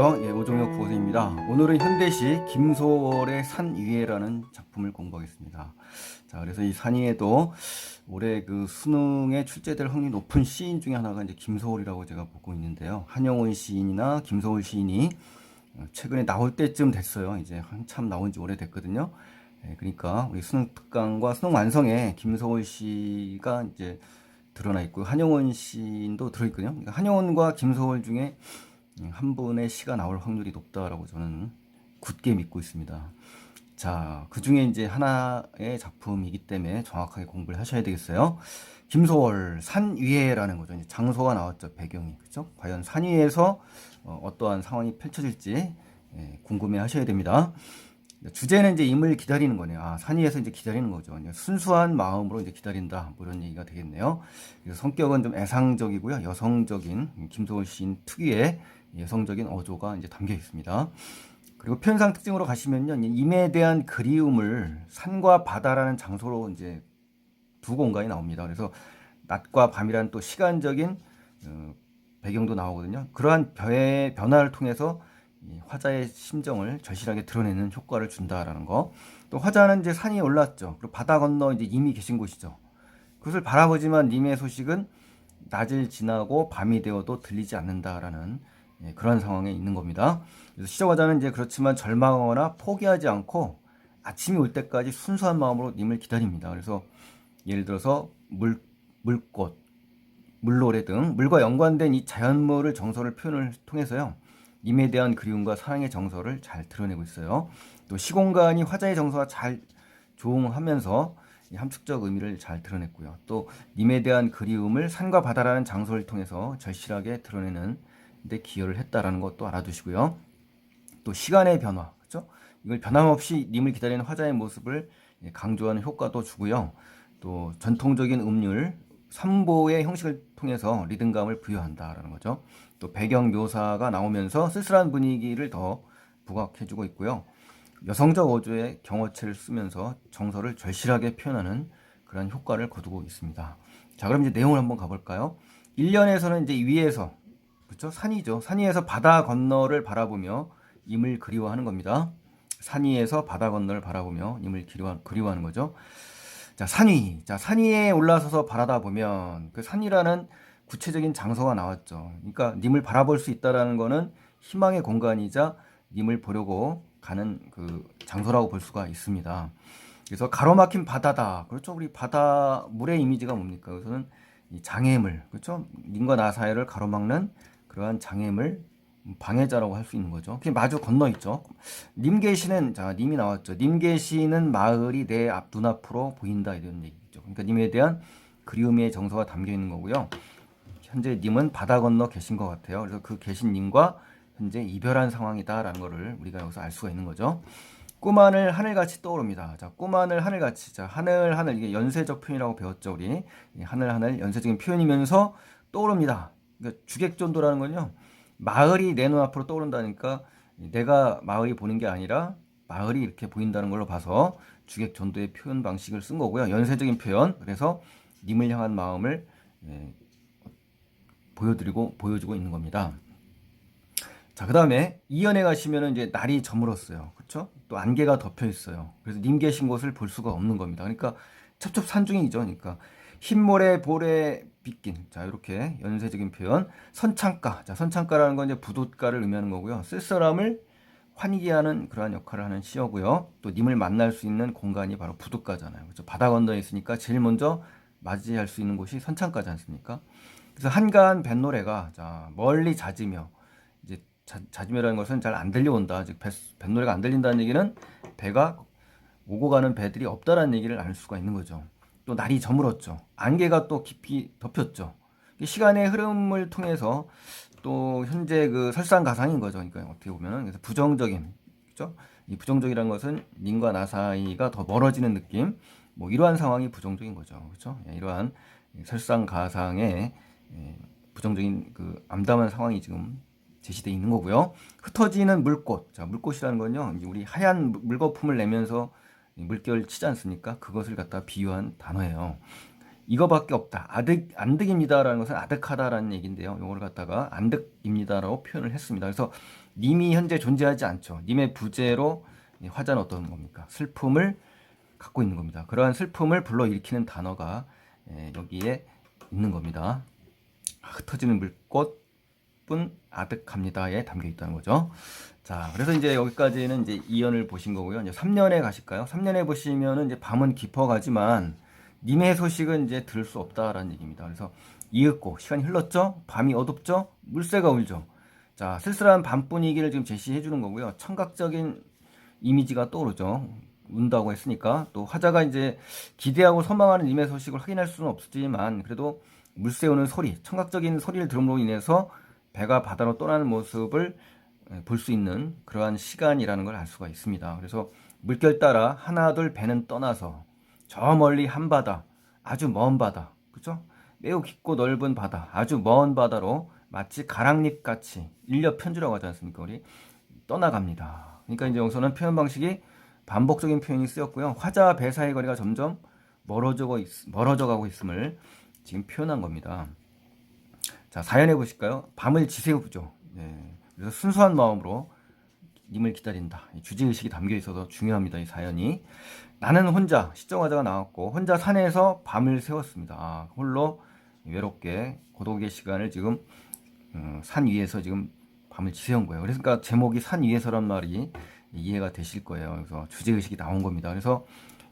예, 오종혁 부호생입니다. 오늘은 현대시 김소월의 산 위에라는 작품을 공부하겠습니다. 자, 그래서 이 산 위에도 올해 그 수능에 출제될 확률이 높은 시인 중에 하나가 이제 김소월이라고 제가 보고 있는데요. 한영원 시인이나 김소월 시인이 최근에 나올 때쯤 됐어요. 이제 한참 나온 지 오래됐거든요. 예, 그러니까 우리 수능 특강과 수능 완성에 김소월 씨가 이제 드러나 있고 한영원 시인도 들어있거든요. 그러니까 한영원과 김소월 중에 한 분의 시가 나올 확률이 높다라고 저는 굳게 믿고 있습니다. 자, 그 중에 이제 하나의 작품이기 때문에 정확하게 공부를 하셔야 되겠어요. 김소월 산 위에라는 거죠. 이제 장소가 나왔죠. 배경이. 그죠? 과연 산 위에서 어떠한 상황이 펼쳐질지 궁금해 하셔야 됩니다. 주제는 이제 임을 기다리는 거네요. 아, 산 위에서 이제 기다리는 거죠. 순수한 마음으로 이제 기다린다. 뭐 이런 얘기가 되겠네요. 그래서 성격은 좀 애상적이고요. 여성적인 김소월 시인 특유의 여성적인 어조가 이제 담겨 있습니다. 그리고 편상 특징으로 가시면요, 임에 대한 그리움을 산과 바다라는 장소로 이제 두 공간이 나옵니다. 그래서 낮과 밤이라는 또 시간적인 배경도 나오거든요. 그러한 변화를 통해서 이 화자의 심정을 절실하게 드러내는 효과를 준다라는 거. 또 화자는 이제 산이 올랐죠. 그리고 바다 건너 이제 님이 계신 곳이죠. 그것을 바라보지만 님의 소식은 낮을 지나고 밤이 되어도 들리지 않는다라는 그런 상황에 있는 겁니다. 그래서 시적화자는 이제 그렇지만 절망하거나 포기하지 않고 아침이 올 때까지 순수한 마음으로 님을 기다립니다. 그래서 예를 들어서 물꽃, 물노래 등 물과 연관된 이 자연물을 정서를 표현을 통해서요. 님에 대한 그리움과 사랑의 정서를 잘 드러내고 있어요. 또 시공간이 화자의 정서와 잘 조응하면서 함축적 의미를 잘 드러냈고요. 또 님에 대한 그리움을 산과 바다라는 장소를 통해서 절실하게 드러내는 데 기여를 했다라는 것도 알아두시고요. 또 시간의 변화, 그렇죠? 이걸 변함없이 님을 기다리는 화자의 모습을 강조하는 효과도 주고요. 또 전통적인 음률, 삼보의 형식을 통해서 리듬감을 부여한다라는 거죠. 또 배경 묘사가 나오면서 쓸쓸한 분위기를 더 부각해주고 있고요. 여성적 어조의 경어체를 쓰면서 정서를 절실하게 표현하는 그런 효과를 거두고 있습니다. 자, 그럼 이제 내용을 한번 가볼까요? 1년에서는 이제 위에서, 그렇죠? 산이죠. 산 위에서 바다 건너를 바라보며 임을 그리워하는 겁니다. 산 위에서 바다 건너를 바라보며 임을 그리워하는 거죠. 자, 산 위. 자, 산 위에 올라서서 바라다 보면 그 산이라는 구체적인 장소가 나왔죠. 그러니까 님을 바라볼 수 있다라는 거는 희망의 공간이자 님을 보려고 가는 그 장소라고 볼 수가 있습니다. 그래서 가로막힌 바다다. 그렇죠. 우리 바다 물의 이미지가 뭡니까? 그래서는 이 장애물, 그렇죠. 님과 나 사이를 가로막는 그러한 장애물, 방해자라고 할 수 있는 거죠. 그게 마주 건너 있죠. 님 계시는, 자, 님이 나왔죠. 님 계시는 마을이 내 눈앞으로 보인다. 이런 얘기죠. 그러니까 님에 대한 그리움의 정서가 담겨 있는 거고요. 현재 님은 바다 건너 계신 것 같아요. 그래서 그 계신 님과 현재 이별한 상황이다라는 거를 우리가 여기서 알 수가 있는 거죠. 꿈하늘 하늘같이 떠오릅니다. 자, 꿈하늘 하늘같이. 자, 하늘 이게 연쇄적 표현이라고 배웠죠, 우리. 하늘 연쇄적인 표현이면서 떠오릅니다. 그러니까 주객전도라는 건요. 마을이 내 눈앞으로 떠오른다니까 내가 마을이 보는 게 아니라 마을이 이렇게 보인다는 걸로 봐서 주객전도의 표현 방식을 쓴 거고요. 연쇄적인 표현. 그래서 님을 향한 마음을 보여주고 있는 겁니다. 자, 그 다음에 이연에 가시면은 이제 날이 저물었어요. 그쵸? 또 안개가 덮여 있어요. 그래서 님 계신 곳을 볼 수가 없는 겁니다. 그러니까 첩첩산중이죠. 그러니까 흰모래 볼에 빗긴. 자, 이렇게 연쇄적인 표현. 선창가. 자, 선창가라는 건 이제 부둣가를 의미하는 거고요. 쓸쓸함을 환기하는 그러한 역할을 하는 시어고요. 또 님을 만날 수 있는 공간이 바로 부둣가잖아요. 그렇죠? 바다 건너에 있으니까 제일 먼저 맞이할 수 있는 곳이 선창가지 않습니까? 그래서 한가한 뱃노래가 자, 멀리 잦으며 이제 잦으며라는 것은 잘 안 들려온다. 즉 뱃노래가 안 들린다는 얘기는 배가 오고 가는 배들이 없다라는 얘기를 알 수가 있는 거죠. 또 날이 저물었죠. 안개가 또 깊이 덮였죠. 시간의 흐름을 통해서 또 현재 그 설상가상인 거죠. 그러니까 어떻게 보면은 그래서 부정적인, 그죠? 이 부정적이라는 것은 님과 나 사이가 더 멀어지는 느낌. 뭐 이러한 상황이 부정적인 거죠. 그렇죠? 이러한 설상가상의 부정적인 그 암담한 상황이 지금 제시되어 있는 거고요. 흩어지는 물꽃. 자, 물꽃이라는 건요. 우리 하얀 물거품을 내면서 물결 치지 않습니까? 그것을 갖다 비유한 단어예요. 이거밖에 없다. 안득입니다라는 것은 아득하다라는 얘기인데요. 이걸 갖다가 안득입니다라고 표현을 했습니다. 그래서 님이 현재 존재하지 않죠. 님의 부재로 이 화자는 어떤 겁니까? 슬픔을 갖고 있는 겁니다. 그러한 슬픔을 불러일으키는 단어가 여기에 있는 겁니다. 흩어지는 물꽃뿐 아득합니다에 담겨 있다는 거죠. 자, 그래서 이제 여기까지는 이제 2연을 보신 거고요. 이제 3년에 가실까요? 3년에 보시면은 이제 밤은 깊어가지만 님의 소식은 이제 들을 수 없다라는 얘기입니다. 그래서 이윽고 시간이 흘렀죠? 밤이 어둡죠? 물새가 울죠. 자, 쓸쓸한 밤 분위기를 지금 제시해 주는 거고요. 청각적인 이미지가 떠오르죠. 운다고 했으니까. 또 화자가 이제 기대하고 소망하는 님의 소식을 확인할 수는 없지만 그래도 물새 우는 소리, 청각적인 소리를 들음으로 인해서 배가 바다로 떠나는 모습을 볼 수 있는 그러한 시간이라는 걸 알 수가 있습니다. 그래서 물결 따라 하나둘 배는 떠나서 저 멀리 한바다, 아주 먼 바다, 그죠? 매우 깊고 넓은 바다, 아주 먼 바다로 마치 가랑잎 같이 인력 편주라고 하지 않습니까? 우리 떠나갑니다. 그러니까 이제 여기서는 표현 방식이 반복적인 표현이 쓰였고요. 화자와 배 사이의 거리가 점점 멀어져 가고 있음을 지금 표현한 겁니다. 자, 사연해 보실까요? 밤을 지새우죠. 네. 그래서 순수한 마음으로 님을 기다린다. 주제의식이 담겨 있어서 중요합니다. 이 사연이. 나는 혼자, 시정화자가 나왔고 혼자 산에서 밤을 새웠습니다. 아, 홀로 외롭게 고독의 시간을 지금 산 위에서 지금 밤을 지새운 거예요. 그러니까 제목이 산 위에서란 말이 이해가 되실 거예요. 그래서 주제의식이 나온 겁니다. 그래서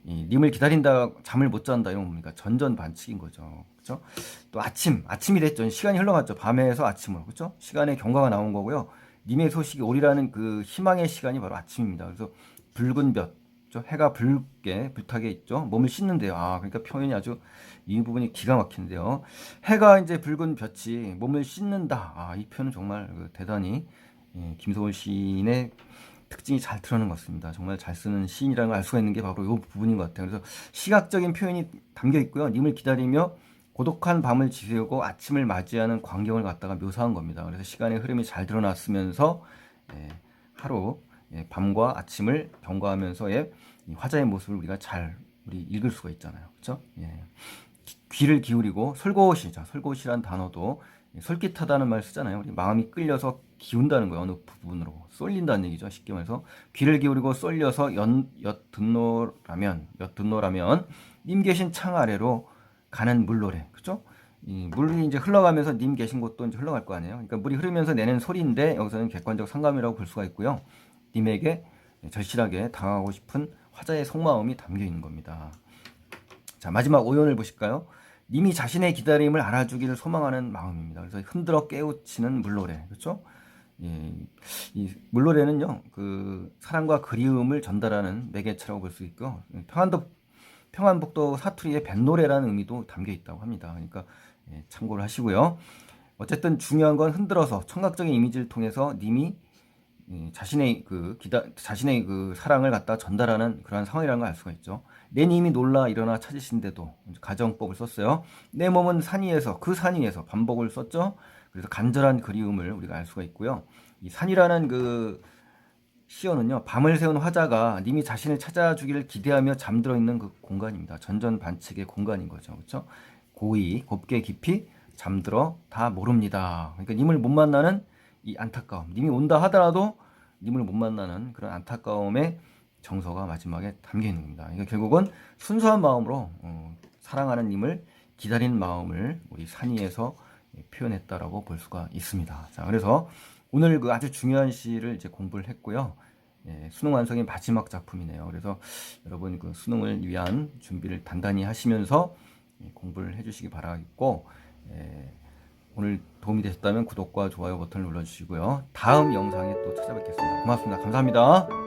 님을 기다린다, 잠을 못 잔다 이런 겁니까? 전전반칙인 거죠. 그렇죠? 또 아침이 됐죠. 시간이 흘러갔죠. 밤에서 아침으로. 그렇죠? 시간의 경과가 나온 거고요. 님의 소식이 오리라는 그 희망의 시간이 바로 아침입니다. 그래서 붉은 볕, 그렇죠? 해가 붉게 불타게 있죠. 몸을 씻는데요. 아, 그러니까 표현이 아주 이 부분이 기가 막힌데요. 해가 이제 붉은 볕이 몸을 씻는다. 아, 이 표현은 정말 대단히 김소월 시인의 특징이 잘 드러나는 것 같습니다. 정말 잘 쓰는 시인이라는 걸 알 수가 있는 게 바로 이 부분인 것 같아요. 그래서 시각적인 표현이 담겨 있고요. 님을 기다리며 고독한 밤을 지새우고 아침을 맞이하는 광경을 갖다가 묘사한 겁니다. 그래서 시간의 흐름이 잘 드러났으면서 하루 밤과 아침을 경과하면서의 화자의 모습을 우리가 잘 읽을 수가 있잖아요. 그렇죠? 귀를 기울이고 솔곳이죠. 솔곳이란 단어도 솔깃하다는 말 쓰잖아요. 우리 마음이 끌려서 기운다는 거예요. 어느 부분으로 쏠린다는 얘기죠. 쉽게 말해서 귀를 기울이고 쏠려서 엿듣노라면 님 계신 창 아래로 가는 물노래, 그죠? 이 물이 이제 흘러가면서 님 계신 곳도 이제 흘러갈 거 아니에요. 그러니까 물이 흐르면서 내는 소리인데 여기서는 객관적 상감이라고 볼 수가 있고요. 님에게 절실하게 당하고 싶은 화자의 속마음이 담겨 있는 겁니다. 자, 마지막 오연을 보실까요? 님이 자신의 기다림을 알아주기를 소망하는 마음입니다. 그래서 흔들어 깨우치는 물노래, 그렇죠? 이 물노래는요, 그 사랑과 그리움을 전달하는 매개체라고 볼 수 있고, 평안북도 사투리의 뱃노래라는 의미도 담겨 있다고 합니다. 그러니까 참고를 하시고요. 어쨌든 중요한 건 흔들어서 청각적인 이미지를 통해서 님이 자신의 그 사랑을 갖다 전달하는 그러한 상황이라는 걸 알 수가 있죠. 내 님이 놀라 일어나 찾으신데도 가정법을 썼어요. 내 몸은 산 위에서, 그 산 위에서 반복을 썼죠. 그래서 간절한 그리움을 우리가 알 수가 있고요. 이 산이라는 그 시어는요, 밤을 새운 화자가 님이 자신을 찾아주기를 기대하며 잠들어 있는 그 공간입니다. 전전반칙의 공간인 거죠. 그렇죠? 고이, 곱게 깊이 잠들어 다 모릅니다. 그러니까 님을 못 만나는 이 안타까움, 님이 온다 하더라도 님을 못 만나는 그런 안타까움의 정서가 마지막에 담겨 있는 겁니다. 그러니까 결국은 순수한 마음으로 사랑하는 님을 기다리는 마음을 우리 산이에서 표현했다라고 볼 수가 있습니다. 자, 그래서 오늘 그 아주 중요한 시를 이제 공부를 했고요. 수능 완성의 마지막 작품이네요. 그래서 여러분 그 수능을 위한 준비를 단단히 하시면서 공부를 해주시기 바라겠고, 오늘 도움이 되셨다면 구독과 좋아요 버튼을 눌러주시고요. 다음 영상에 또 찾아뵙겠습니다. 고맙습니다. 감사합니다.